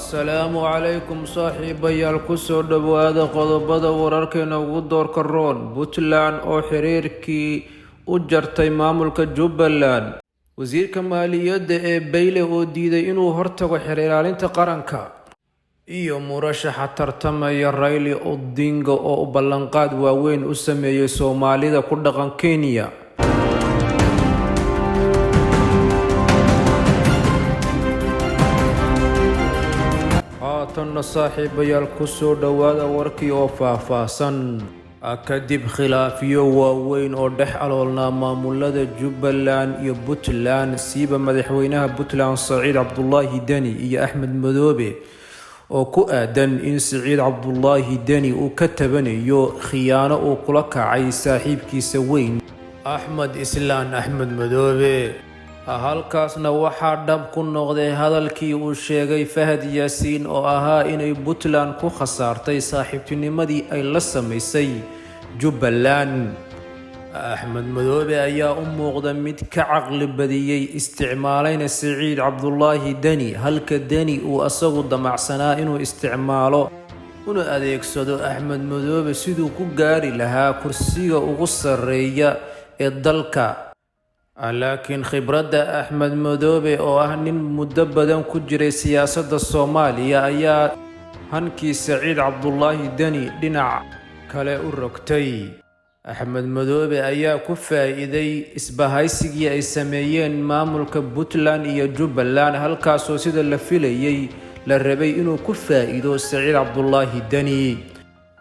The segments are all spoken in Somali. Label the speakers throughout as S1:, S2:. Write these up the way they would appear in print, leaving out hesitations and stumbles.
S1: Assalaamu calaykum saaxiibayaal ku soo dhawaada qodobada wararkeena ugu doorka roon. Puntland oo xiriirkii u jartay maamulka Jubbaland. Wasiirka maaliyadda ee Bayle oo diiday inuu hortago xeer ilaalinta qaranka. Iyo murashaxa tartamaya Raila Odinga oo ballanqaad waaweyn u sameeyay Soomaalida ku dhaqan Kenya. haatan saaxiibayaal ku soo dhawaada warkii oo faahfaahsan. kadib khilaafiyo waaweyn oo dhex aloolnaa maamulada Jubbaland iyo Puntland siiba madaxweynaha Puntland Saciid Cabdullaahi Deni iyo Axmed Madoobe oo ku aadan in Saciid Cabdullaahi Deni uu ka tabanayo khiyaano uu kula kacay saaxiibkiisa weyn Axmed Islaan Axmed Madoobe. halkaasna waxaa dhab ku noqday hadalkii uu sheegay Fahad Yaasiin oo ahaa inay Puntland ku khasaartay saaxiibtinimadii ay la samaysay Jubbaland. Axmed Madoobe ayaa u muuqda mid ka caqli badiyay isticmaalayna Saciid Cabdullaahi Deni halka Deni uu asagu damacsanaa inuu isticmaalo una adeegsado Axmed Madoobe siduu ku gaari lahaa kursiga ugu sarreeya ee dalka. laakiin khibradda Axmed Madoobe oo ah nin muddo badan ku jiray siyaasadda Soomaaliya ayaa hankii Saciid Cabdullaahi Deni dhinac kale u rogtay. Axmed Madoobe ayaa ku faa'iiday isbahaysigii ay sameeyeen maamulka Puntland iyo Jubbaland halkaasoo sida la filayay la rabay inuu ku faa'iido Saciid Cabdullaahi Deni.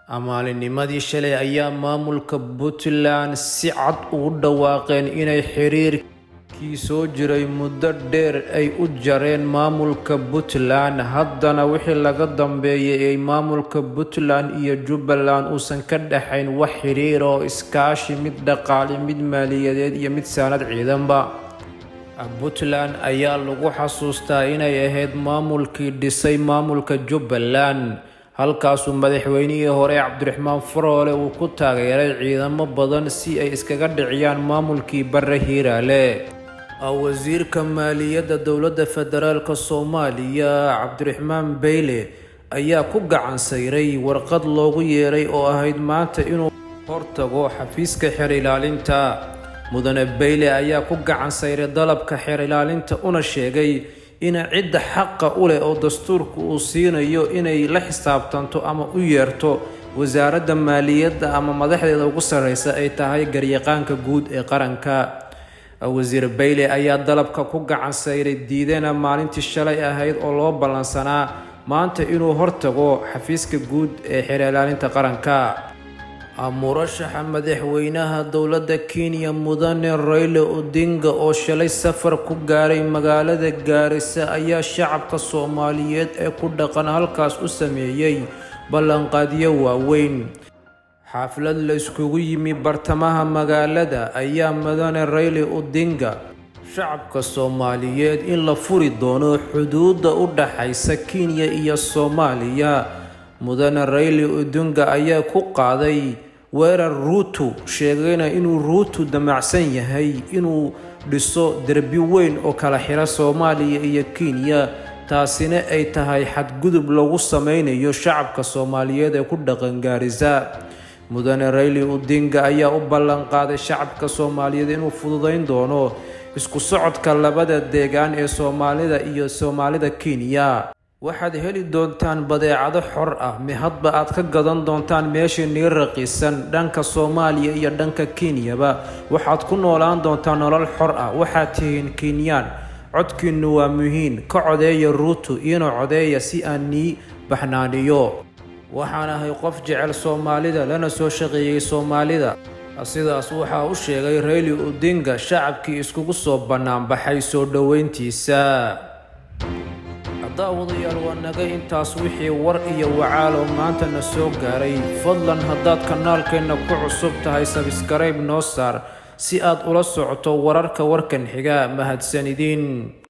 S1: Maalinimadii shalay ayaa maamulka Puntland si cad ugu dhawaaqeen inay xiriirkii soo jiray muddo dheer ay u jareen maamulka Puntland. haddana wixii laga dambeeyay ay maamulka Puntland iyo Jubbaland uusan ka dhaxayn wax xiriir oo iskaashi mid dhaqaale mid maaliyadeed iyo mid saanad ciidanba. Puntland ayaa lagu xasuustaa inay ahayd maamulkii dhisay maamulka Jubbaland halkaasuu madaxweynihii hore Cabdiraxmaan Faroole uu ku taageeray ciidamo badan si ay iskaga dhiciyaan maamulkii Barre Hiiraale. wasiirka maaliyadda dowladda federaalka Soomaaliya Cabdiraxmaan Bayle ayaa ku gacan sayray warqad loogu yeeray oo ahayd maanta inuu hortago xafiiska xeer ilaalinta. mudane Bayle ayaa ku gacan sayray dalabka xeer ilaalinta una sheegay in cidda xaqa u leh oo dastuurku uu siinayo inay la xisaabtanto ama u yeerto wasaaradda maaliyadda ama madaxdeeda ugu sarreysa ay tahay garyaqaanka guud ee qaranka. wasiir Bayle ayaa dalabka ku gacan sayray diidana maalintii shalay ahayd oo loo ballansanaa maanta inuu hortago xafiiska guud ee xeer ilaalinta qaranka. murashaxa madaxweynaha dowladda Kenya mudane Raila Odinga oo shalay safar ku gaaray magaalada Gaarisa ayaa shacabka Soomaaliyeed ee ku dhaqan halkaas u sameeyay ballanqaadyo waaweyn. xaflad la iskugu yimi bartamaha magaalada ayaa mudane Raila Odinga shacabka Soomaaliyeed in la furi doono xuduudda u dhaxaysa Kenya iyo Soomaaliya. mudane Raila Odinga ayaa ku qaaday weerar Ruto sheegayna inuu Ruto damacsan yahay inuu dhiso derbi weyn oo kala xira Soomaaliya iyo Kenya taasina ay tahay xadgudub lagu sameynayo shacabka Soomaaliyeed ee ku dhaqan Gaarisa. mudane Raila Odinga ayaa u ballanqaaday shacabka Soomaaliyeed inuu fududeyn doono isku socodka labada deegaan ee Soomaalida iyo Soomaalida Kenya. waxaad heli doontaan badeecado xor ah hadba aad ka gadan doontaan meesha nii raqiisan dhanka Soomaaliya iyo dhanka Kenyaba. waxaad ku noolaan doontaan nolol xor ah. waxaad tihiin Kenyan, codkiinu waa muhiim. ka codeeya Ruto iyana codeeya si aan nii baxnaaniyo. waxaan ahay qof jecel Soomaalida lana soo shaqeeyay Soomaalida. sidaas waxaa u sheegay Raila Odinga shacabkii iskugu soo banaanbaxay soo dhaweyntiisa. daawadayaal waa naga intaas wixii war iyo wacaalo maanta na soo gaaray. fadlan haddaad kanaalkeena ku cusub tahay subscribe noo saar si aad ula socoto wararka warkan xiga. mahadsanidin.